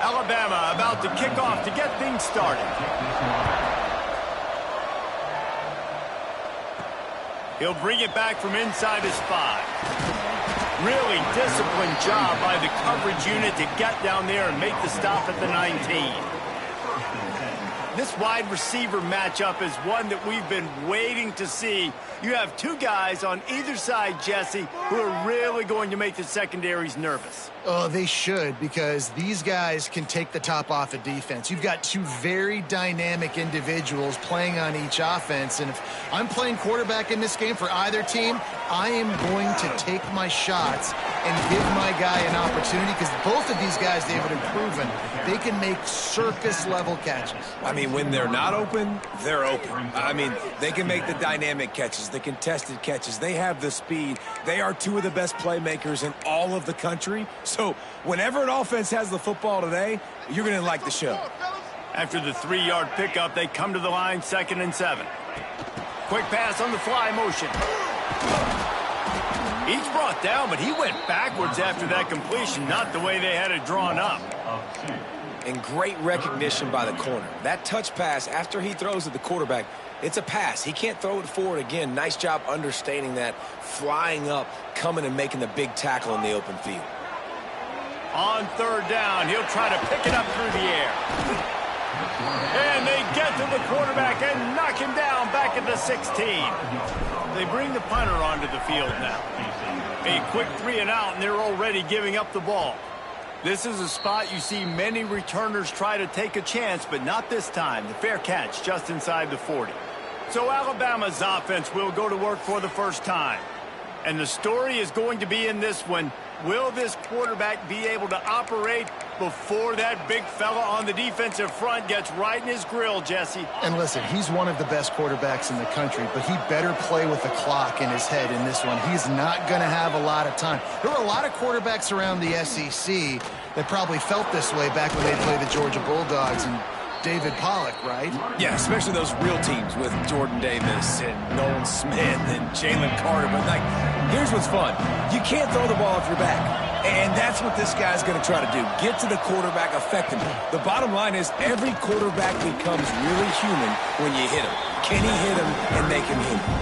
Alabama about to kick off to get things started. He'll bring it back from inside his 5. Really disciplined job by the coverage unit to get down there and make the stop at the 19. This wide receiver matchup is one that we've been waiting to see. You have two guys on either side, Jesse, who are really going to make the secondaries nervous. Oh, they should, because these guys can take the top off a defense. You've got two very dynamic individuals playing on each offense, and if I'm playing quarterback in this game for either team, I am going to take my shots and give my guy an opportunity, because both of these guys, David, have proven they can make circus-level catches. I mean, when they're not open, they're open. I mean, they can make the dynamic catches, the contested catches. They have the speed. They are two of the best playmakers in all of the country. So whenever an offense has the football today, you're going to like the show. After the 3-yard pickup, they come to the line, 2nd and 7. Quick pass on the fly motion. He's brought down, but he went backwards after that completion, not the way they had it drawn up. And great recognition by the corner. That touch pass after he throws at the quarterback, it's a pass. He can't throw it forward again. Nice job understanding that, flying up, coming and making the big tackle in the open field. On 3rd down, he'll try to pick it up through the air. And they get to the quarterback and knock him down back at the 16. They bring the punter onto the field now. A quick 3 and out, and they're already giving up the ball. This is a spot you see many returners try to take a chance, but not this time. The fair catch just inside the 40. So Alabama's offense will go to work for the first time. And the story is going to be in this one. Will this quarterback be able to operate before that big fella on the defensive front gets right in his grill, Jesse? And listen, he's one of the best quarterbacks in the country, but he better play with the clock in his head in this one. He's not going to have a lot of time. There were a lot of quarterbacks around the SEC that probably felt this way back when they played the Georgia Bulldogs and David Pollock, right? Yeah, especially those real teams with Jordan Davis and Nolan Smith and Jalen Carter. But, like, here's what's fun. You can't throw the ball off your back. And that's what this guy's going to try to do. Get to the quarterback effectively. The bottom line is every quarterback becomes really human when you hit him. Can he hit him and make him hit him?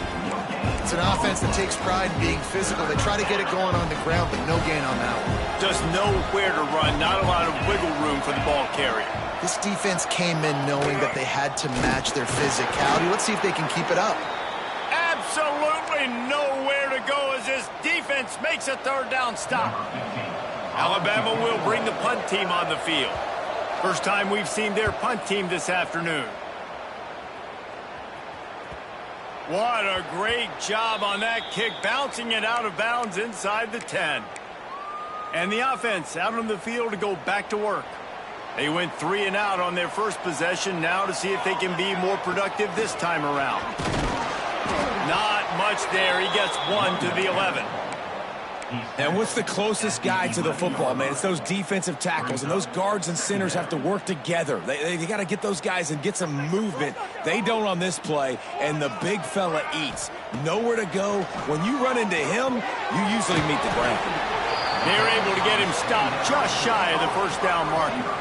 It's an offense that takes pride in being physical. They try to get it going on the ground, but no gain on that one. Just know where to run. Not a lot of wiggle room for the ball carrier. This defense came in knowing that they had to match their physicality. Let's see if they can keep it up. Absolutely nowhere to go as this defense makes a 3rd down stop. Alabama will bring the punt team on the field. First time we've seen their punt team this afternoon. What a great job on that kick, bouncing it out of bounds inside the 10. And the offense out on the field to go back to work. They went 3 and out on their first possession, now to see if they can be more productive this time around. Not much there. He gets 1 to the 11. And what's the closest guy to the football, man? It's those defensive tackles, and those guards and centers have to work together. They got to get those guys and get some movement. They don't on this play, and the big fella eats. Nowhere to go. When you run into him, you usually meet the ground. They're able to get him stopped just shy of the first down marker.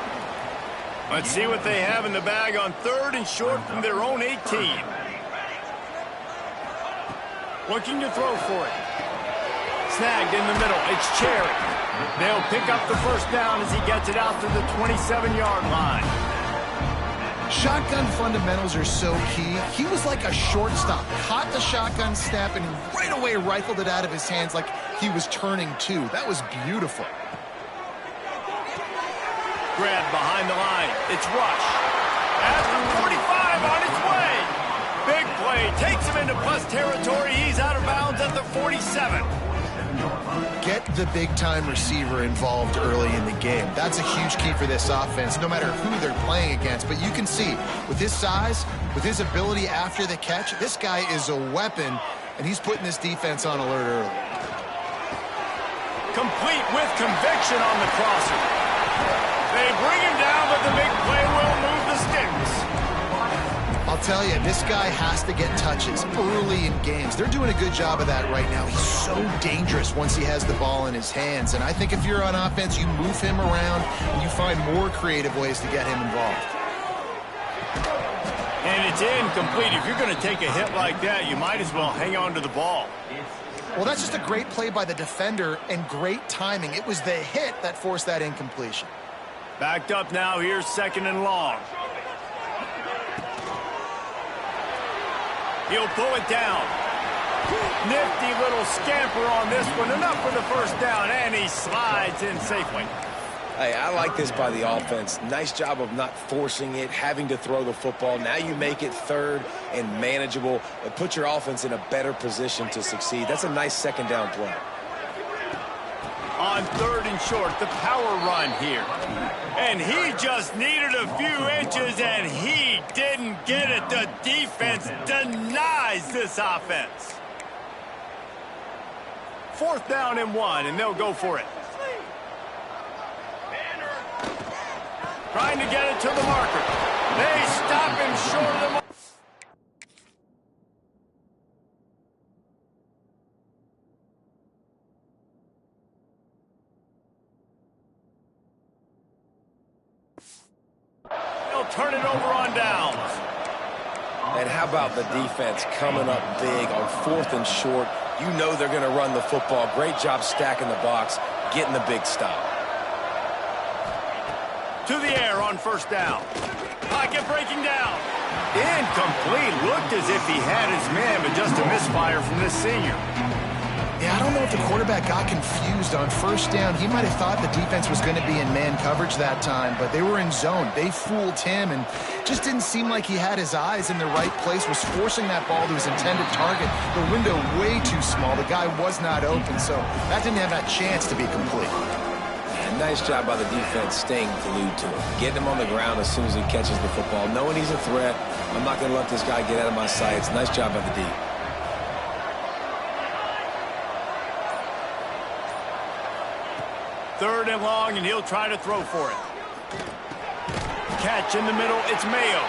Let's see what they have in the bag on 3rd and short from their own 18. Looking to throw for it. Snagged in the middle. It's Cherry. They'll pick up the first down as he gets it out to the 27-yard line. Shotgun fundamentals are so key. He was like a shortstop. Caught the shotgun snap and right away rifled it out of his hands like he was turning 2. That was beautiful. Grab behind the line. It's Rush. At the 45 on its way. Big play. Takes him into plus territory. He's out of bounds at the 47. Get the big-time receiver involved early in the game. That's a huge key for this offense, no matter who they're playing against. But you can see, with his size, with his ability after the catch, this guy is a weapon, and he's putting this defense on alert early. Complete with conviction on the crosser. They bring him down, but the big play will move the sticks. I'll tell you, this guy has to get touches early in games. They're doing a good job of that right now. He's so dangerous once he has the ball in his hands. And I think if you're on offense, you move him around and you find more creative ways to get him involved. And it's incomplete. If you're going to take a hit like that, you might as well hang on to the ball. Well, that's just a great play by the defender and great timing. It was the hit that forced that incompletion. Backed up now. Here's 2nd and long. He'll pull it down. Nifty little scamper on this one. Enough for the first down, and he slides in safely. Hey, I like this by the offense. Nice job of not forcing it, having to throw the football. Now you make it 3rd and manageable. Put your offense in a better position to succeed. That's a nice 2nd down play. On 3rd and short, the power run here. And he just needed a few inches, and he didn't get it. The defense denies this offense. 4th down and 1, and they'll go for it. Trying to get it to the marker. They stop him short of the marker. They'll turn it over on downs. And how about the defense coming up big on 4th and short? You know they're going to run the football. Great job stacking the box, getting the big stop. To the air on 1st down. Pocket breaking down. Incomplete. Looked as if he had his man, but just a misfire from this senior. Yeah, I don't know if the quarterback got confused on 1st down. He might have thought the defense was going to be in man coverage that time, but they were in zone. They fooled him and just didn't seem like he had his eyes in the right place, was forcing that ball to his intended target. The window way too small. The guy was not open, so that didn't have that chance to be complete. Nice job by the defense staying glued to him. Getting him on the ground as soon as he catches the football. Knowing he's a threat, I'm not going to let this guy get out of my sights. Nice job by the D. Third and long, and he'll try to throw for it. Catch in the middle, it's Mayo.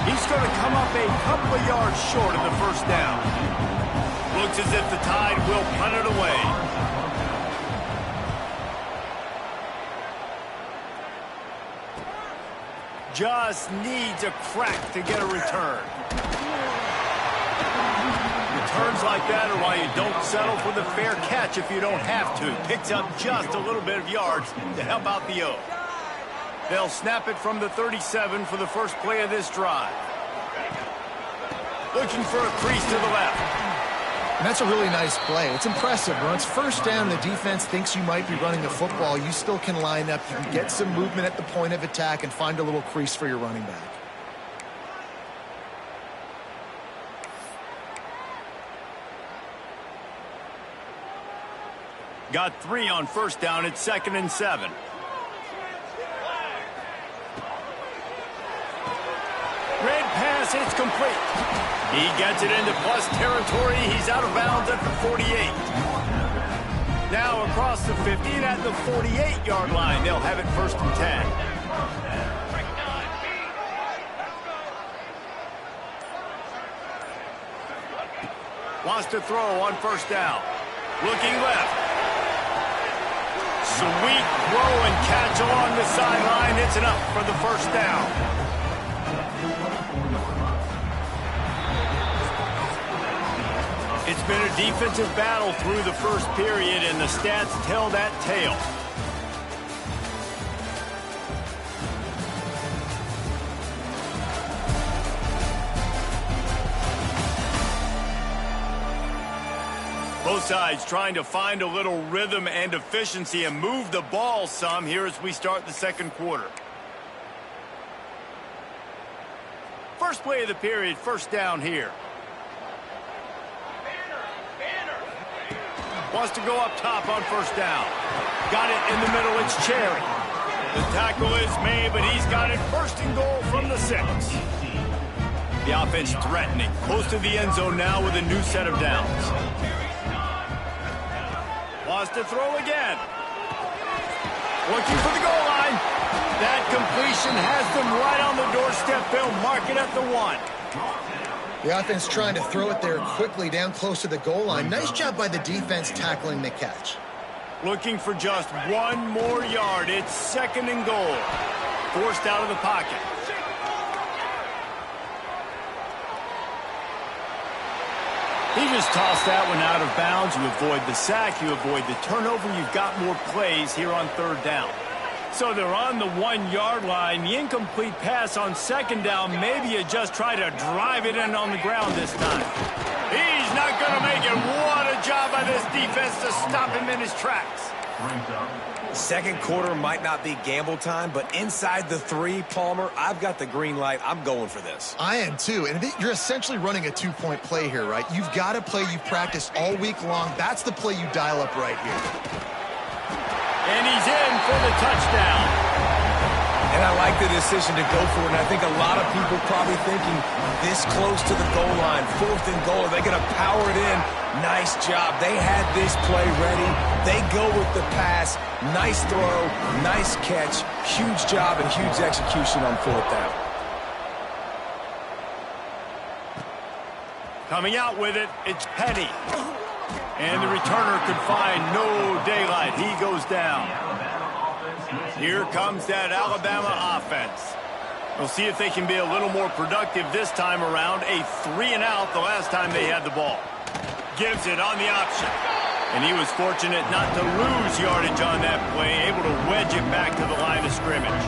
He's going to come up a couple of yards short of the 1st down. Looks as if the Tide will punt it away. Just needs a crack to get a return. Returns like that are why you don't settle for the fair catch if you don't have to. Picks up just a little bit of yards to help out the O. They'll snap it from the 37 for the first play of this drive. Looking for a crease to the left. And that's a really nice play. It's impressive. When it's 1st down, the defense thinks you might be running the football. You still can line up. You can get some movement at the point of attack and find a little crease for your running back. Got 3 on 1st down. It's 2nd and 7. Red pass, it's complete. He gets it into plus territory. He's out of bounds at the 48. Now across the 50 and at the 48-yard line. They'll have it 1st and 10. Wants to throw on 1st down. Looking left. Sweet throw and catch along the sideline. It's enough for the 1st down. It's been a defensive battle through the 1st period, and the stats tell that tale. Both sides trying to find a little rhythm and efficiency and move the ball some here as we start the 2nd quarter. First play of the period, 1st down here. Wants to go up top on 1st down. Got it in the middle, it's Cherry. The tackle is made, but he's got it 1st and goal from the 6. The offense threatening, close to the end zone now with a new set of downs. Wants to throw again. Looking for the goal line. That completion has them right on the doorstep. They'll mark it at the 1. The offense trying to throw it there quickly down close to the goal line. Nice job by the defense tackling the catch. Looking for just one more yard. It's 2nd and goal. Forced out of the pocket. He just tossed that one out of bounds. You avoid the sack. You avoid the turnover. You've got more plays here on 3rd down. So they're on the 1-yard line. The incomplete pass on 2nd down. Maybe you just try to drive it in on the ground this time. He's not going to make it. What a job by this defense to stop him in his tracks. Second quarter might not be gamble time, but inside the 3, Palmer, I've got the green light. I'm going for this. I am too. And you're essentially running a 2-point play here, right? You've got a play you've practiced all week long. That's the play you dial up right here. And he's in for the touchdown. And I like the decision to go for it. And I think a lot of people probably thinking this close to the goal line, 4th and goal, are they going to power it in? Nice job. They had this play ready. They go with the pass. Nice throw, nice catch. Huge job and huge execution on 4th down. Coming out with it, it's Penny. And the returner could find no daylight. He goes down. Here comes that Alabama offense. We'll see if they can be a little more productive this time around. A 3-and-out the last time they had the ball. Gives it on the option. And he was fortunate not to lose yardage on that play, able to wedge it back to the line of scrimmage.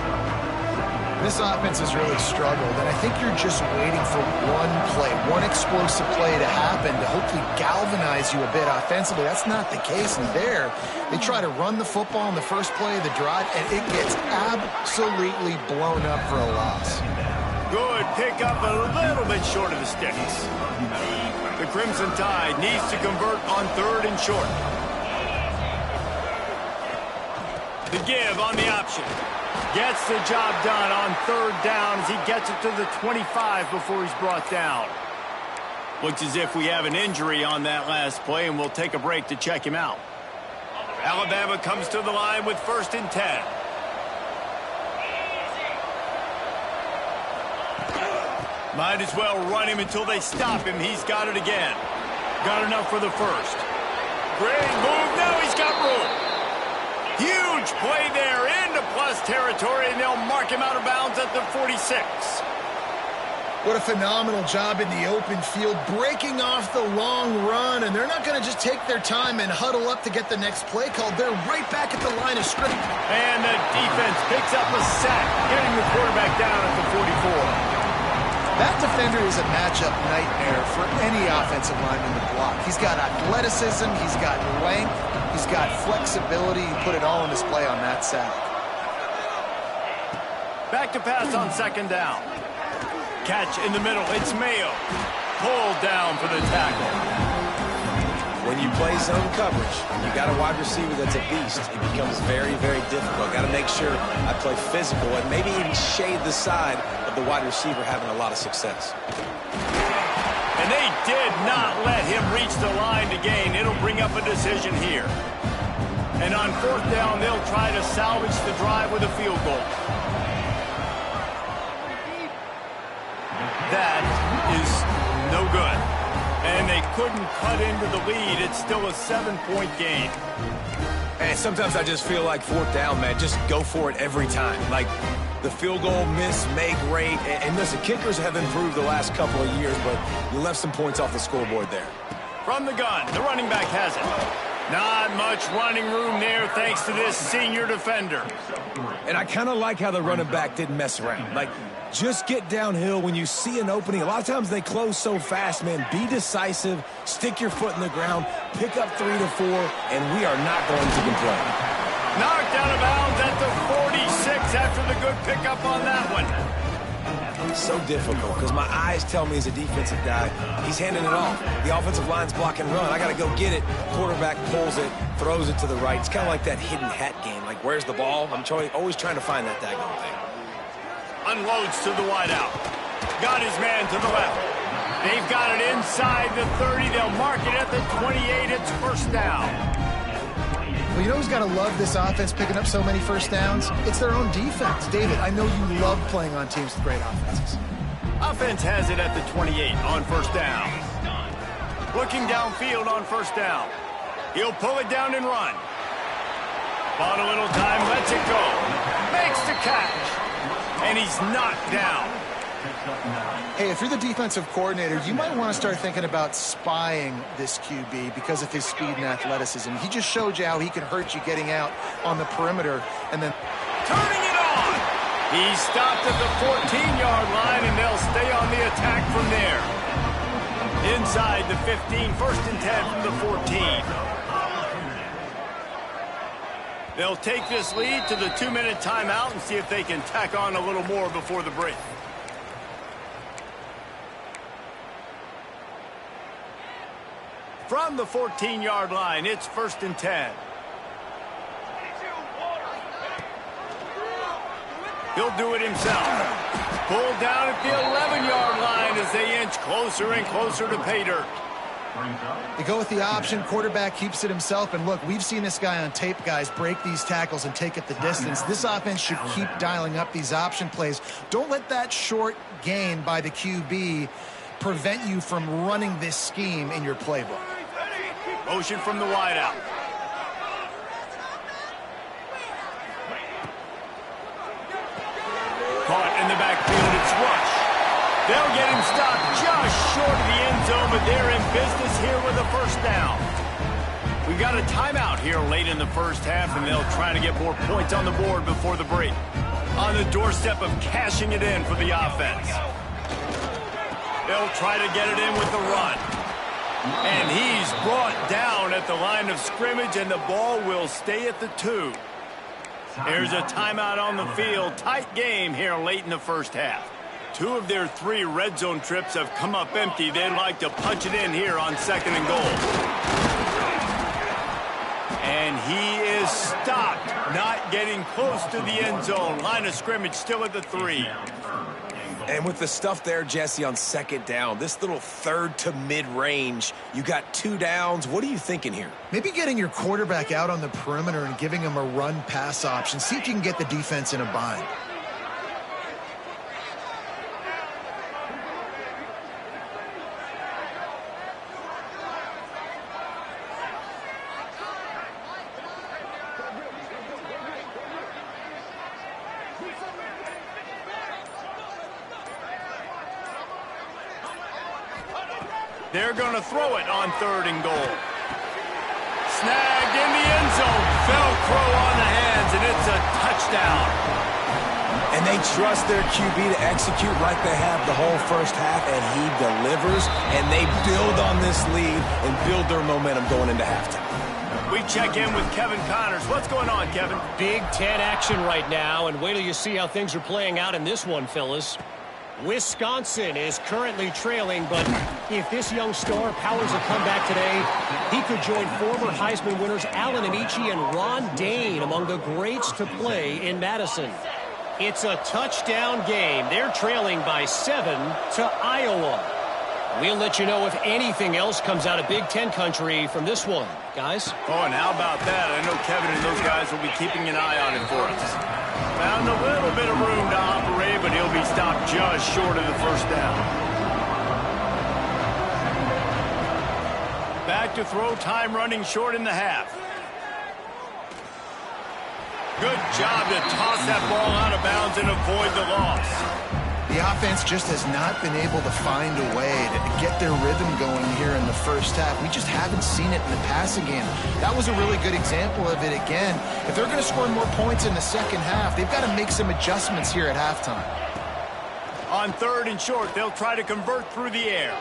This offense has really struggled, and I think you're just waiting for one play, one explosive play to happen to hopefully galvanize you a bit offensively. That's not the case in there. They try to run the football in the first play of the drive, and it gets absolutely blown up for a loss. Good pickup, a little bit short of the sticks. The Crimson Tide needs to convert on 3rd and short. The give on the option. Gets the job done on 3rd down as he gets it to the 25 before he's brought down. Looks as if we have an injury on that last play, and we'll take a break to check him out. Alabama comes to the line with 1st and 10. Might as well run him until they stop him. He's got it again. Got enough for the first. Great move. Now he's got room. Huge play there into plus territory, and they'll mark him out of bounds at the 46. What a phenomenal job in the open field, breaking off the long run, and they're not going to just take their time and huddle up to get the next play called. They're right back at the line of scrimmage. And the defense picks up a sack, getting the quarterback down at the 44. That defender is a matchup nightmare for any offensive lineman to block. He's got athleticism, he's got length, he's got flexibility. He put it all in his play on that sack. Back to pass on 2nd down. Catch in the middle. It's Mayo. Pulled down for the tackle. When you play zone coverage, you got a wide receiver that's a beast. It becomes very, very difficult. Got to make sure I play physical and maybe even shade the side of the wide receiver having a lot of success. And they did not let him reach the line to gain. It'll bring up a decision here. And on 4th down, they'll try to salvage the drive with a field goal. That is no good. And they couldn't cut into the lead. It's still a 7-point game. And sometimes I just feel like 4th down, man, just go for it every time. Like the field goal miss, make rate. And listen, kickers have improved the last couple of years, but you left some points off the scoreboard there. From the gun, the running back has it. Not much running room there thanks to this senior defender. And I kind of like how the running back didn't mess around. Like, just get downhill when you see an opening. A lot of times they close so fast, man. Be decisive, stick your foot in the ground, pick up 3 to 4, and we are not going to complain. Knocked out of bounds at the 46 after the good pickup on that one. So difficult because my eyes tell me as a defensive guy, he's handing it off. The offensive line's block and run. I got to go get it. Quarterback pulls it, throws it to the right. It's kind of like that hidden hat game. Like, where's the ball? I'm always trying to find that daggone thing. Unloads to the wideout. Got his man to the left. They've got it inside the 30. They'll mark it at the 28. It's 1st down. Well, you know who's got to love this offense picking up so many 1st downs? It's their own defense. David, I know you love playing on teams with great offenses. Offense has it at the 28 on first down. Looking downfield on first down. He'll pull it down and run. Bought a little time, lets it go. Makes the catch. And he's knocked down. Hey, if you're the defensive coordinator, you might want to start thinking about spying this QB because of his speed and athleticism. He just showed you how he can hurt you getting out on the perimeter and then turning it on. He stopped at the 14-yard line, and they'll stay on the attack from there. Inside the 15, first and 10 from the 14. They'll take this lead to the 2-minute timeout and see if they can tack on a little more before the break. From the 14-yard line, it's first and 10. He'll do it himself. Pulled down at the 11-yard line as they inch closer and closer to pay dirt. They go with the option. Quarterback keeps it himself. And look, we've seen this guy on tape, guys, break these tackles and take it the distance. This offense should keep dialing up these option plays. Don't let that short gain by the QB prevent you from running this scheme in your playbook. Motion from the wideout. Caught in the backfield, it's Rush. They'll get him stopped just short of the end zone, but they're in business here with a first down. We've got a timeout here late in the first half, and they'll try to get more points on the board before the break. On the doorstep of cashing it in for the offense. They'll try to get it in with the run. And he's brought down at the line of scrimmage, and the ball will stay at the 2. There's a timeout on the field. Tight game here late in the first half. 2 of their 3 red zone trips have come up empty. They'd like to punch it in here on second and goal. And he is stopped, not getting close to the end zone. Line of scrimmage still at the 3. And with the stuff there, Jesse, on second down, this little third to mid-range, you got 2 downs. What are you thinking here? Maybe getting your quarterback out on the perimeter and giving him a run-pass option. See if you can get the defense in a bind. They're going to throw it on third and goal. Snagged in the end zone. Velcro on the hands, and it's a touchdown. And they trust their QB to execute like they have the whole first half, and he delivers, and they build on this lead and build their momentum going into halftime. We check in with Kevin Connors. What's going on, Kevin? Big Ten action right now, and wait till you see how things are playing out in this one, fellas. Wisconsin is currently trailing, but if this young star powers a comeback today, he could join former Heisman winners Allen Amici and Ron Dane among the greats to play in Madison. It's a touchdown game. They're trailing by 7 to Iowa. We'll let you know if anything else comes out of Big Ten country from this one, guys. Oh, and how about that? I know Kevin and those guys will be keeping an eye on it for us. Found a little bit of room to operate, but he'll be stopped just short of the first down. Back to throw, time running short in the half. Good job to toss that ball out of bounds and avoid the loss. The offense just has not been able to find a way to get their rhythm going here in the first half. We just haven't seen it in the passing game. That was a really good example of it again. If they're going to score more points in the second half, they've got to make some adjustments here at halftime. On third and short, they'll try to convert through the air.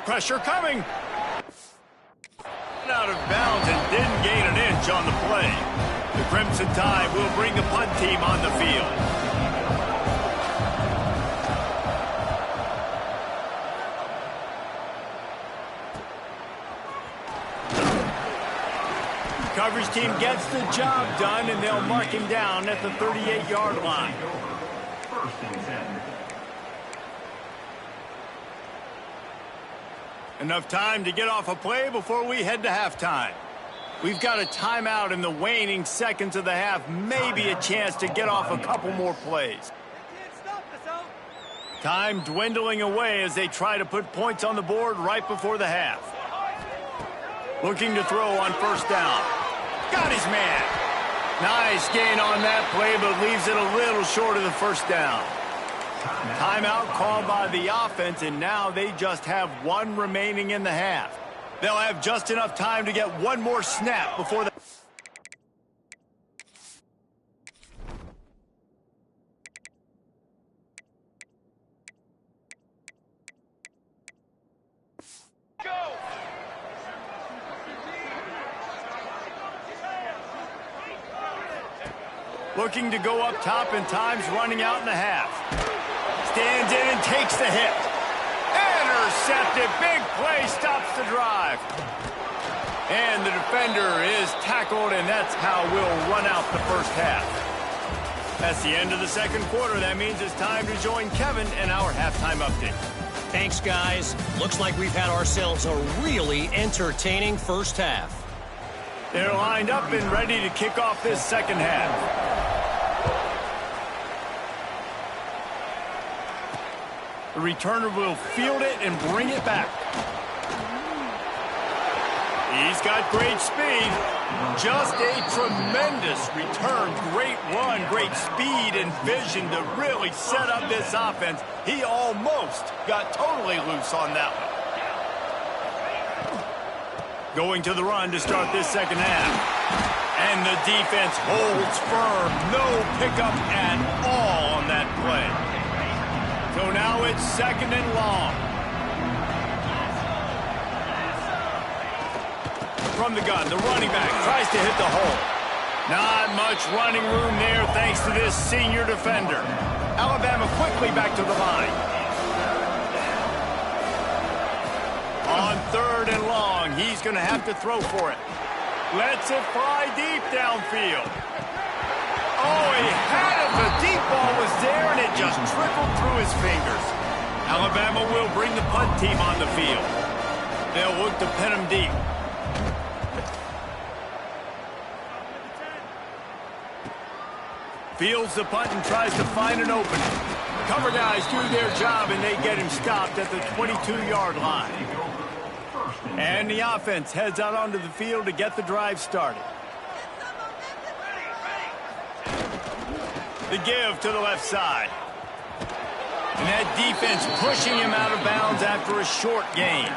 Pressure coming. Out of bounds and didn't gain an inch on the play. The Crimson Tide will bring the punt team on the field. Coverage team gets the job done, and they'll mark him down at the 38-yard line. Enough time to get off a play before we head to halftime. We've got a timeout in the waning seconds of the half, maybe a chance to get off a couple more plays. Time dwindling away as they try to put points on the board right before the half. Looking to throw on first down. Got his man. Nice gain on that play, but leaves it a little short of the first down. Timeout called by the offense, and now they just have one remaining in the half. They'll have just enough time to get one more snap before the... Looking to go up top, and time's running out in the half. Stands in and takes the hit. Intercepted. Big play stops the drive. And the defender is tackled, and that's how we'll run out the first half. That's the end of the second quarter. That means it's time to join Kevin in our halftime update. Thanks, guys. Looks like we've had ourselves a really entertaining first half. They're lined up and ready to kick off this second half. The returner will field it and bring it back. He's got great speed. Just a tremendous return. Great run, great speed and vision to really set up this offense. He almost got totally loose on that one. Going to the run to start this second half. And the defense holds firm. No pickup at all on that play. So now it's second and long. From the gun, the running back tries to hit the hole. Not much running room there thanks to this senior defender. Alabama quickly back to the line. On third and long, he's going to have to throw for it. Lets it fly deep downfield. Oh, he had it. The deep ball was there, and it just trickled through his fingers. Alabama will bring the punt team on the field. They'll look to pin him deep. Fields the punt and tries to find an opening. Cover guys do their job, and they get him stopped at the 22-yard line. And the offense heads out onto the field to get the drive started. The give to the left side. And that defense pushing him out of bounds after a short gain.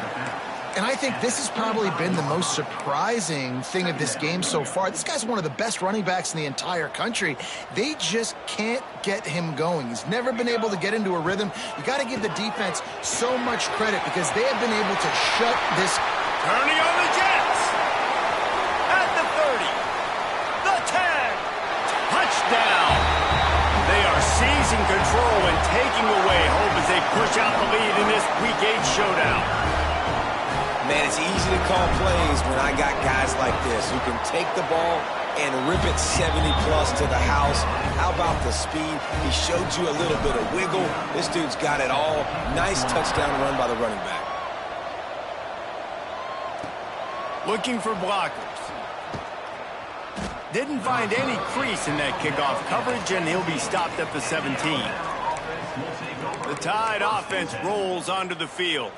And I think this has probably been the most surprising thing of this game so far. This guy's one of the best running backs in the entire country. They just can't get him going. He's never been able to get into a rhythm. You got to give the defense so much credit because they have been able to shut this. Turning on the Jets. At the 30. The 10. Touchdown. They are seizing control and taking away hope as they push out the lead in this Week 8 showdown. Man, it's easy to call plays when I got guys like this who can take the ball and rip it 70-plus to the house. How about the speed? He showed you a little bit of wiggle. This dude's got it all. Nice touchdown run by the running back. Looking for blockers. Didn't find any crease in that kickoff coverage, and he'll be stopped at the 17. The Tide offense rolls onto the field.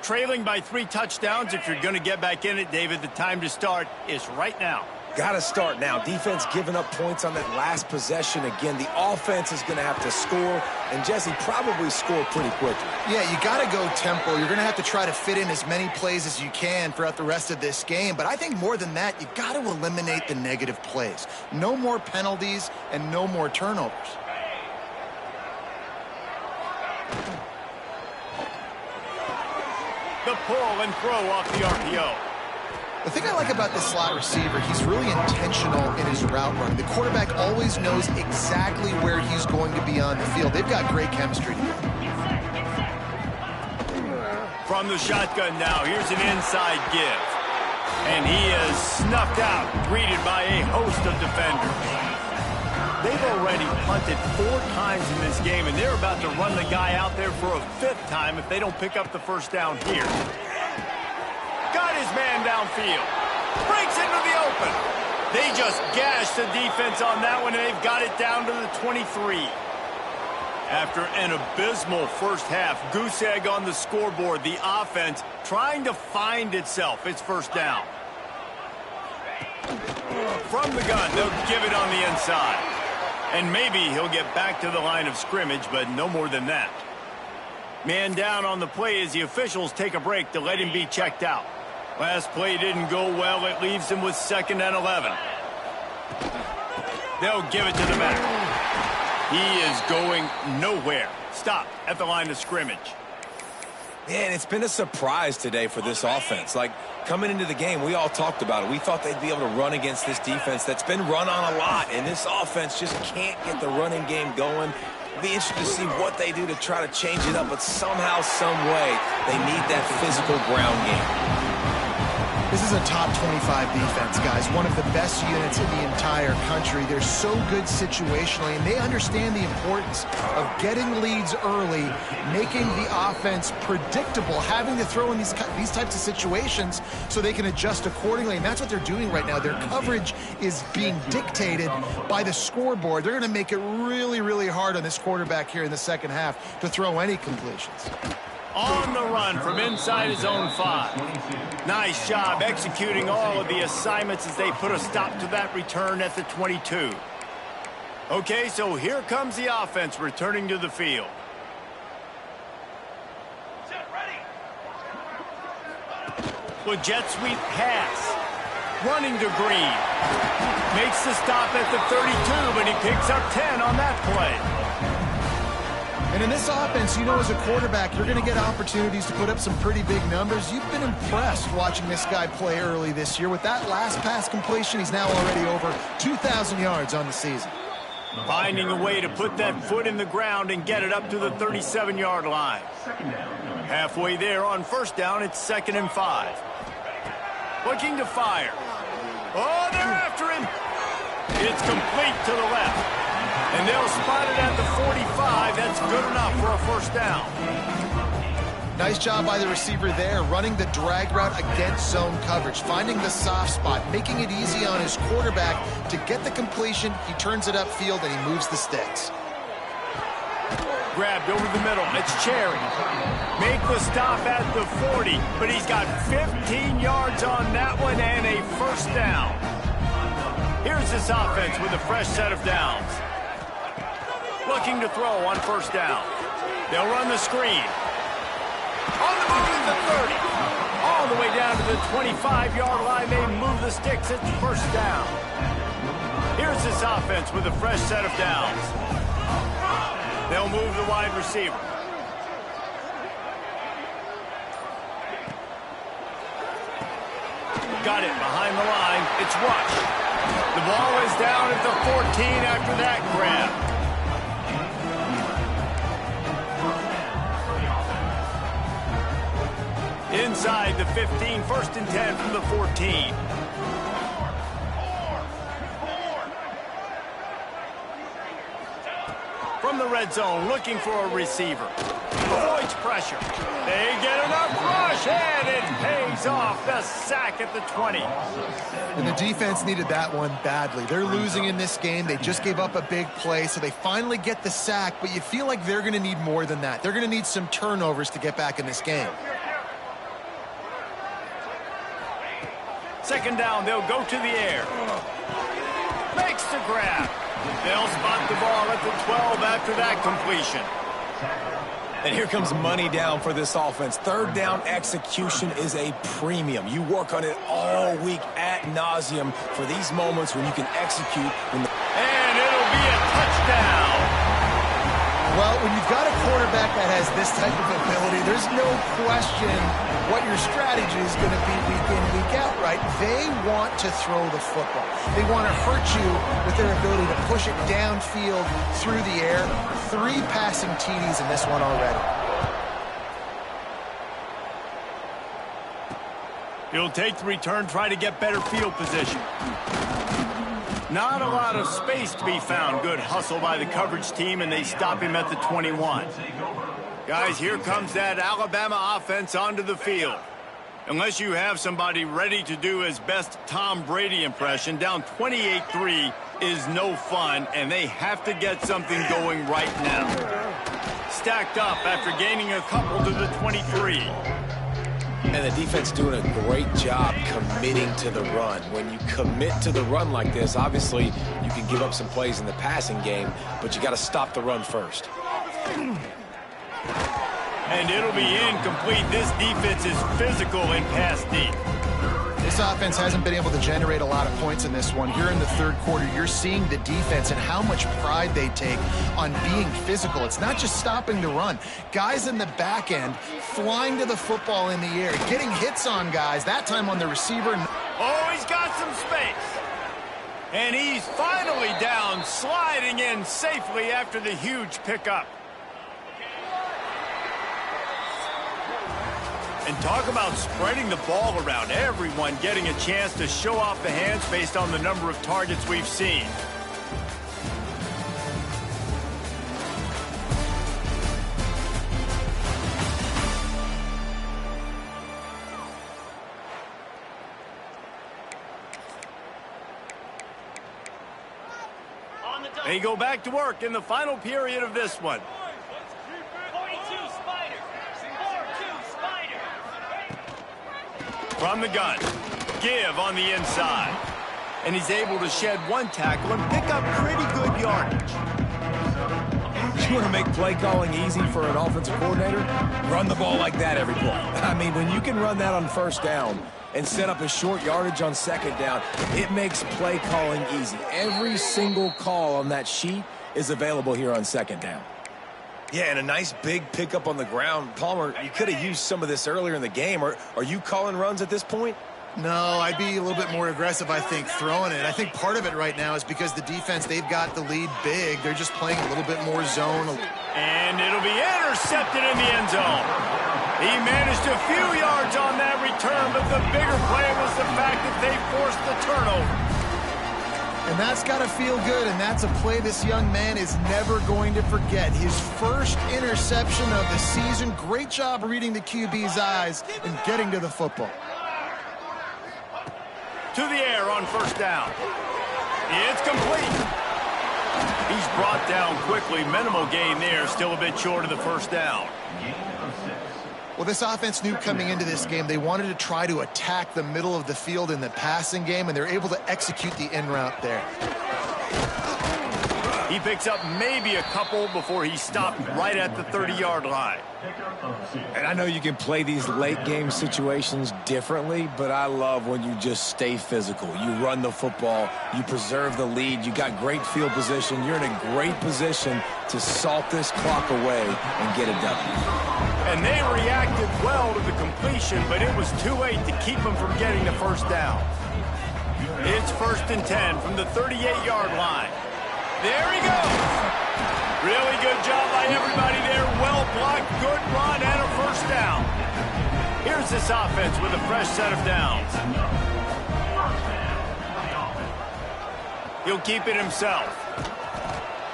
Trailing by 3 touchdowns. If you're going to get back in it, David, the time to start is right now. Got to start now. Defense giving up points on that last possession. Again, the offense is going to have to score, and Jesse probably score pretty quickly. Yeah, you got to go tempo. You're going to have to try to fit in as many plays as you can throughout the rest of this game. But I think more than that, you got to eliminate the negative plays. No more penalties and no more turnovers. The pull and throw off the RPO. The thing I like about this slot receiver, he's really intentional in his route running. The quarterback always knows exactly where he's going to be on the field. They've got great chemistry together. From the shotgun now, here's an inside give. And he is snuffed out, greeted by a host of defenders. They've already punted 4 times in this game, and they're about to run the guy out there for a 5th time if they don't pick up the first down here. Got his man downfield. Breaks into the open. They just gashed the defense on that one, and they've got it down to the 23. After an abysmal first half, goose egg on the scoreboard, the offense trying to find itself. It's first down. From the gun, they'll give it on the inside. And maybe he'll get back to the line of scrimmage, but no more than that. Man down on the play as the officials take a break to let him be checked out. Last play didn't go well. It leaves him with 2nd and 11. They'll give it to the back. He is going nowhere. Stop at the line of scrimmage. Man, it's been a surprise today for this offense. Like, coming into the game, we all talked about it. We thought they'd be able to run against this defense that's been run on a lot, and this offense just can't get the running game going. It'll be interesting to see what they do to try to change it up, but somehow, some way, they need that physical ground game. This is a top 25 defense, guys. One of the best units in the entire country. They're so good situationally, and they understand the importance of getting leads early, making the offense predictable, having to throw in these types of situations so they can adjust accordingly, and that's what they're doing right now. Their coverage is being dictated by the scoreboard. They're going to make it really, really hard on this quarterback here in the second half to throw any completions. On the run from inside his own 5. Nice job executing all of the assignments as they put a stop to that return at the 22. Okay, so here comes the offense returning to the field. With jet sweep pass. Running to Green. Makes the stop at the 32, but he picks up 10 on that play. And in this offense, you know, as a quarterback, you're going to get opportunities to put up some pretty big numbers. You've been impressed watching this guy play early this year. With that last pass completion, he's now already over 2,000 yards on the season. Finding a way to put that foot in the ground and get it up to the 37-yard line. Halfway there on first down, it's 2nd and 5. Looking to fire. Oh, they're after him. It's complete to the left. And they'll spot it at the 45. That's good enough for a first down. Nice job by the receiver there, running the drag route against zone coverage, finding the soft spot, making it easy on his quarterback to get the completion. He turns it upfield, and he moves the sticks. Grabbed over the middle. It's Cherry. Make the stop at the 40, but he's got 15 yards on that one and a first down. Here's this offense with a fresh set of downs. Looking to throw on first down. They'll run the screen. On the move at the 30. All the way down to the 25-yard line. They move the sticks. It's first down. Here's this offense with a fresh set of downs. They'll move the wide receiver. Got it behind the line. It's Rush. The ball is down at the 14 after that grab. Inside the 15, 1st and 10 from the 14. From the red zone, looking for a receiver. Avoids pressure. They get enough rush, and it pays off. The sack at the 20. And the defense needed that one badly. They're losing in this game. They just gave up a big play, so they finally get the sack, but you feel like they're going to need more than that. They're going to need some turnovers to get back in this game. 2nd down, they'll go to the air. Makes the grab. They'll spot the ball at the 12 after that completion. And here comes money down for this offense. 3rd down execution is a premium. You work on it all week ad nauseum for these moments when you can execute. And it'll be a touchdown. Well, when you've got a quarterback that has this type of ability, there's no question what your strategy is going to be week in, week out, right? They want to throw the football. They want to hurt you with their ability to push it downfield through the air. 3 passing TDs in this one already. He'll take the return, try to get better field position. Not a lot of space to be found. Good hustle by the coverage team, and they stop him at the 21. Guys, here comes that Alabama offense onto the field. Unless you have somebody ready to do his best Tom Brady impression, down 28-3, is no fun, and they have to get something going right now. Stacked up after gaining a couple to the 23. And the defense doing a great job committing to the run. When you commit to the run like this, obviously you can give up some plays in the passing game, but you got to stop the run first. And it'll be incomplete. This defense is physical and pass deep. This offense hasn't been able to generate a lot of points in this one. Here in the third quarter, you're seeing the defense and how much pride they take on being physical. It's not just stopping the run. Guys in the back end flying to the football in the air, getting hits on guys, that time on the receiver. Oh, he's got some space. And he's finally down, sliding in safely after the huge pickup. And talk about spreading the ball around. Everyone getting a chance to show off the hands based on the number of targets we've seen. They go back to work in the final period of this one. From the gun, give on the inside. And he's able to shed one tackle and pick up pretty good yardage. You want to make play calling easy for an offensive coordinator? Run the ball like that every play. I mean, when you can run that on first down and set up a short yardage on second down, it makes play calling easy. Every single call on that sheet is available here on second down. Yeah, and a nice big pickup on the ground. Palmer, you could have used some of this earlier in the game. Are you calling runs at this point? No, I'd be a little bit more aggressive, I think, throwing it. I think part of it right now is because the defense, they've got the lead big. They're just playing a little bit more zone. And it'll be intercepted in the end zone. He managed a few yards on that return, but the bigger play was the fact that they forced the turnover. And that's got to feel good, and that's a play this young man is never going to forget. His first interception of the season. Great job reading the QB's eyes and getting to the football. To the air on first down. It's complete. He's brought down quickly. Minimal gain there. Still a bit short of the first down. Well, this offense knew coming into this game they wanted to try to attack the middle of the field in the passing game, and they're able to execute the in route there. He picks up maybe a couple before he stopped right at the 30-yard line. And I know you can play these late game situations differently, but I love when you just stay physical. You run the football, you preserve the lead, you got great field position, you're in a great position to salt this clock away and get it done. And they reacted well to the completion, but it was too late to keep them from getting the first down. It's 1st and 10 from the 38-yard line. There he goes. Really good job by everybody there. Well blocked, good run, and a first down. Here's this offense with a fresh set of downs. He'll keep it himself.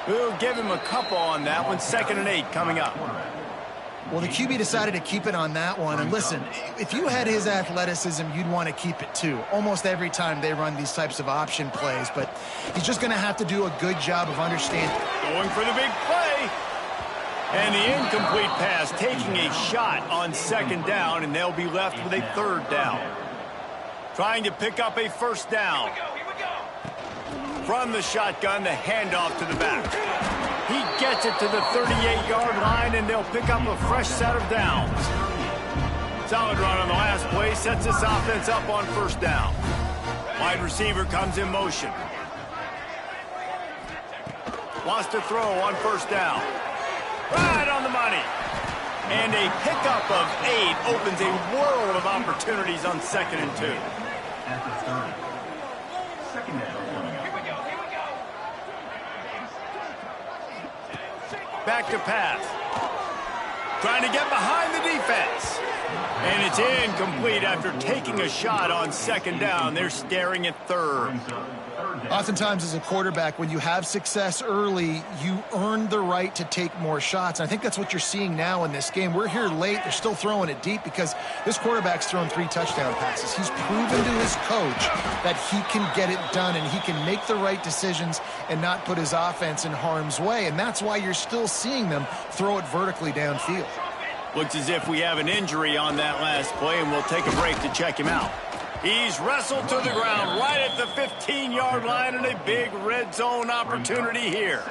We'll give him a couple on that one. 2nd and 8 coming up. Well, the QB decided to keep it on that one. And listen, if you had his athleticism, you'd want to keep it too. Almost every time they run these types of option plays. But he's just going to have to do a good job of understanding. Going for the big play. And the incomplete pass, taking a shot on 2nd down, and they'll be left with a 3rd down. Trying to pick up a first down. From the shotgun, the handoff to the back. He gets it to the 38-yard line, and they'll pick up a fresh set of downs. Solid run on the last play, sets this offense up on first down. Wide receiver comes in motion. Wants to throw on first down. Right on the money. And a pickup of 8 opens a world of opportunities on 2nd and 2. Back to pass. Trying to get behind the defense. And it's incomplete after taking a shot on 2nd down. They're staring at 3rd. Oftentimes as a quarterback, when you have success early, you earn the right to take more shots. And I think that's what you're seeing now in this game. We're here late. They're still throwing it deep because this quarterback's thrown 3 touchdown passes. He's proven to his coach that he can get it done and he can make the right decisions and not put his offense in harm's way. And that's why you're still seeing them throw it vertically downfield. Looks as if we have an injury on that last play, and we'll take a break to check him out. He's wrestled to the ground right at the 15-yard line, and a big red zone opportunity here.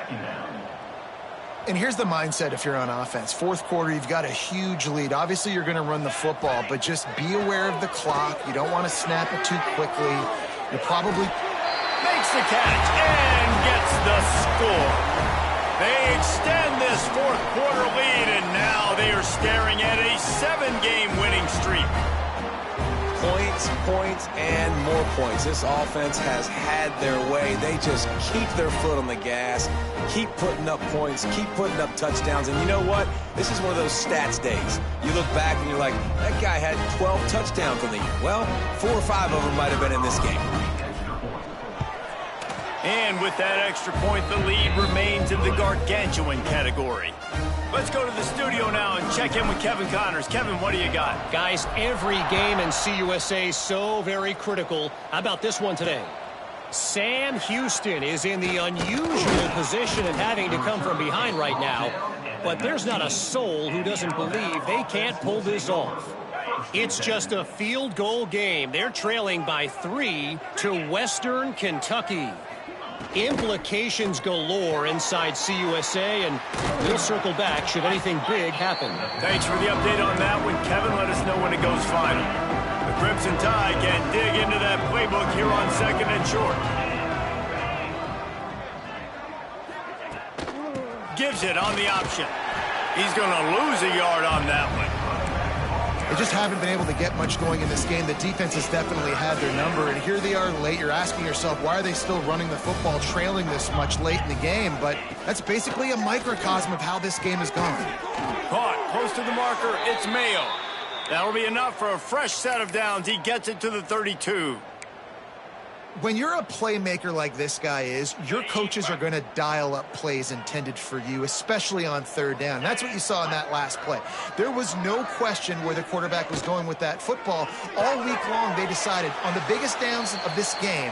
And here's the mindset if you're on offense. Fourth quarter, you've got a huge lead. Obviously, you're going to run the football, but just be aware of the clock. You don't want to snap it too quickly. You probably makes the catch and gets the score. They extend this fourth quarter lead, and now they are staring at a 7-game winning streak. Points, and more points. This offense has had their way. They just keep their foot on the gas, keep putting up points, keep putting up touchdowns. And you know what? This is one of those stats days. You look back and you're like, that guy had 12 touchdowns in the year. Well, 4 or 5 of them might have been in this game. And with that extra point, the lead remains in the gargantuan category. Let's go to the studio now and check in with Kevin Connors. Kevin, what do you got? Guys, every game in CUSA so very critical. How about this one today? Sam Houston is in the unusual position of having to come from behind right now, but there's not a soul who doesn't believe they can't pull this off. It's just a field goal game. They're trailing by 3 to Western Kentucky. Implications galore inside CUSA, and we'll circle back should anything big happen. Thanks for the update on that one, Kevin. Let us know when it goes final. The Crimson Tide can dig into that playbook here on 2nd and short. Gives it on the option. He's going to lose a yard on that one. They just haven't been able to get much going in this game. The defense has definitely had their number, and here they are late. You're asking yourself, why are they still running the football, trailing this much late in the game? But that's basically a microcosm of how this game has gone. Caught close to the marker. It's Mayo. That'll be enough for a fresh set of downs. He gets it to the 32. When you're a playmaker like this guy is, your coaches are going to dial up plays intended for you, especially on 3rd down. That's what you saw in that last play. There was no question where the quarterback was going with that football. All week long, they decided on the biggest downs of this game,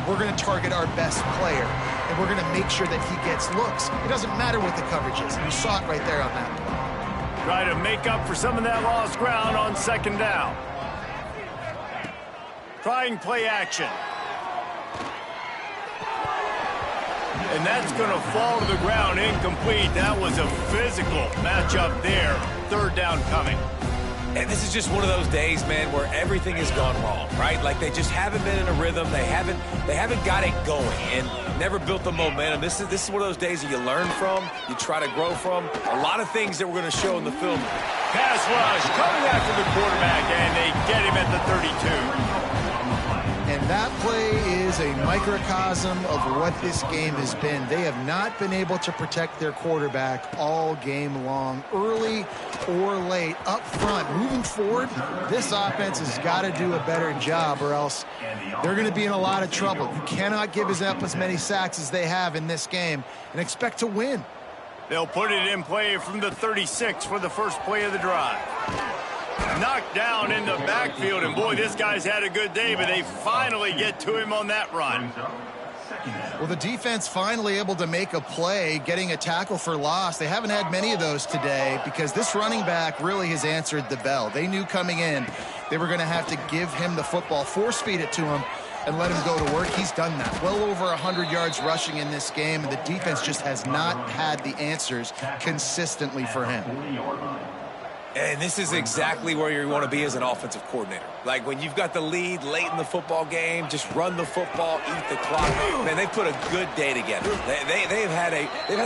we're going to target our best player, and we're going to make sure that he gets looks. It doesn't matter what the coverage is. You saw it right there on that play. Try to make up for some of that lost ground on 2nd down. Trying play action. And that's going to fall to the ground incomplete. That was a physical matchup there. 3rd down coming. And this is just one of those days, man, where everything has gone wrong, right? Like they just haven't been in a rhythm. They haven't got it going and never built the momentum. This is one of those days that you learn from, you try to grow from. A lot of things that we're going to show in the film. Pass rush coming after the quarterback, and they get him at the 32. And that play is a microcosm of what this game has been. They have not been able to protect their quarterback all game long, early or late, up front. Moving forward, this offense has got to do a better job, or else they're going to be in a lot of trouble. You cannot give up as many sacks as they have in this game and expect to win. They'll put it in play from the 36 for the first play of the drive. Knocked down in the backfield, and boy, this guy's had a good day, but they finally get to him on that run. Well, the defense finally able to make a play, getting a tackle for loss. They haven't had many of those today because this running back really has answered the bell. They knew coming in they were going to have to give him the football, force-feed it to him, and let him go to work. He's done that. Well over 100 yards rushing in this game, and the defense just has not had the answers consistently for him. And this is exactly where you want to be as an offensive coordinator. Like when you've got the lead late in the football game, just run the football, eat the clock. Man, they put a good day together. They've had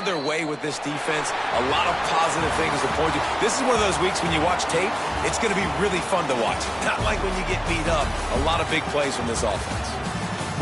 their way with this defense. A lot of positive things to point to. This is one of those weeks when you watch tape, it's going to be really fun to watch. Not like when you get beat up. A lot of big plays from this offense.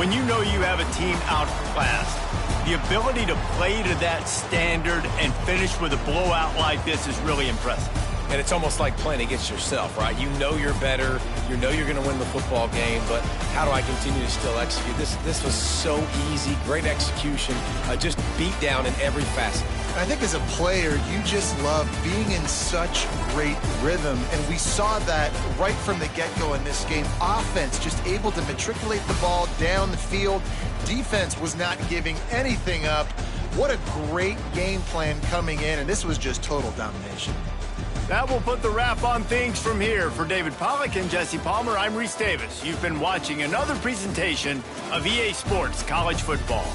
When you know you have a team outclassed, the ability to play to that standard and finish with a blowout like this is really impressive. And it's almost like playing against yourself, right? You know you're better. You know you're going to win the football game, but how do I continue to still execute? This was so easy. Great execution. Just beat down in every facet. I think as a player, you just love being in such great rhythm, and we saw that right from the get-go in this game. Offense just able to matriculate the ball down the field. Defense was not giving anything up. What a great game plan coming in, and this was just total domination. That will put the wrap on things from here. For David Pollack and Jesse Palmer, I'm Reese Davis. You've been watching another presentation of EA Sports College Football.